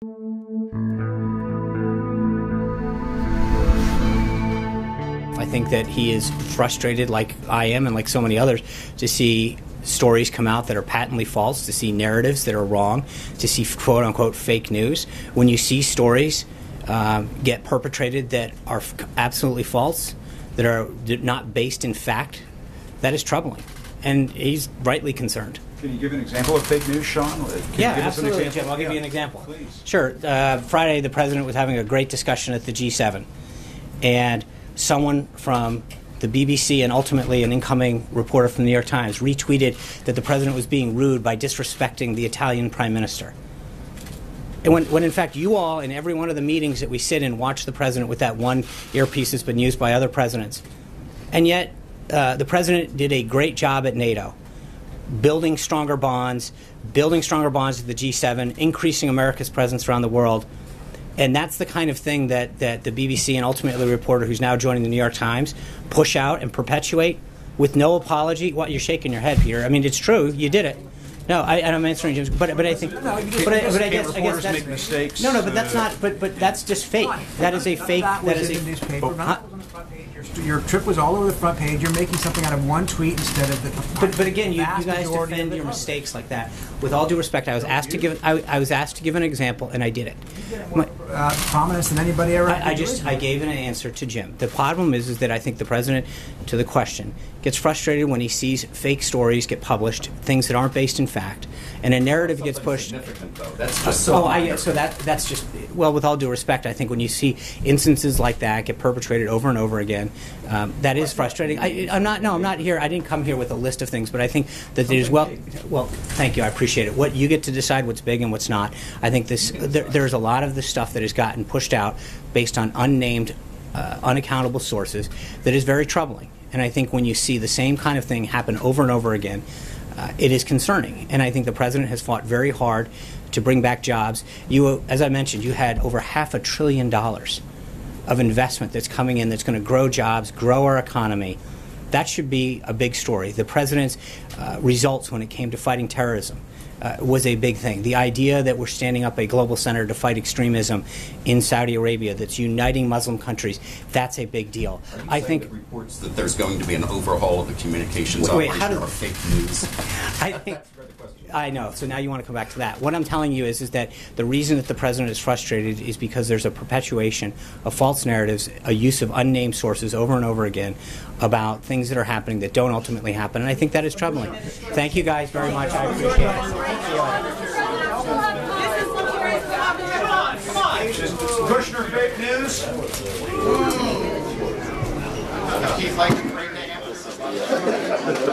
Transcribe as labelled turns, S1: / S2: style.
S1: I think that he is frustrated, like I am and like so many others, to see stories come out that are patently false, to see narratives that are wrong, to see quote-unquote fake news. When you see stories get perpetrated that are absolutely false, that are not based in fact, that is troubling. And he's rightly concerned.
S2: Can you give an example of fake news, Sean?
S1: Yeah, absolutely, Jim. I'll give you an example.
S2: Please.
S1: Sure. Friday, the president was having a great discussion at the G7. And someone from the BBC and ultimately an incoming reporter from the New York Times retweeted that the president was being rude by disrespecting the Italian prime minister. And when in fact you all in every one of the meetings that we sit in watch the president with that one earpiece that's been used by other presidents. And yet the president did a great job at NATO, building stronger bonds at the G7, increasing America's presence around the world. And that's the kind of thing that the BBC and ultimately the reporter who's now joining the New York Times push out and perpetuate with no apology. What, you're shaking your head, Peter. I mean, it's true. You did it. No, I'm answering Jim's, but I think, but I guess that's,
S2: make mistakes.
S1: No, but that's not. But that's just fake. That is a fake. That is a
S3: newspaper. Your trip was all over the front page. You're making something out of one tweet instead of the.
S1: But again, you guys defend your mistakes like that. With all due respect, I was asked to give an example, and I did it.
S3: Prominence than anybody ever.
S1: I gave an answer to Jim. The problem is that I think the president, to the question, gets frustrated when he sees fake stories get published, things that aren't based in fact, and a narrative gets pushed.
S4: That's just so.
S1: That's just, well, with all due respect, I think when you see instances like that get perpetrated over and over again, that is frustrating. I'm not here. I didn't come here with a list of things, but I think that there's well, thank you. I appreciate it. What you get to decide what's big and what's not. I think there's a lot of the stuff that has gotten pushed out based on unnamed, unaccountable sources that is very troubling. And I think when you see the same kind of thing happen over and over again, it is concerning. And I think the president has fought very hard to bring back jobs. You, as I mentioned, you had over $500 billion of investment that's coming in that's going to grow jobs, grow our economy. That should be a big story. The president's results when it came to fighting terrorism was a big thing. The idea that we're standing up a global center to fight extremism in Saudi Arabia that's uniting Muslim countries, that's a big deal.
S4: I think that reports that there's going to be an overhaul of the communications operation are fake news.
S1: I know. So now you want to come back to that. What I'm telling you is that the reason that the president is frustrated is because there's a perpetuation of false narratives, a use of unnamed sources over and over again about things that are happening that don't ultimately happen. And I think that is troubling. Thank you guys very much. I appreciate it.
S2: Come on. Kushner fake news.
S4: Keith likes to bring the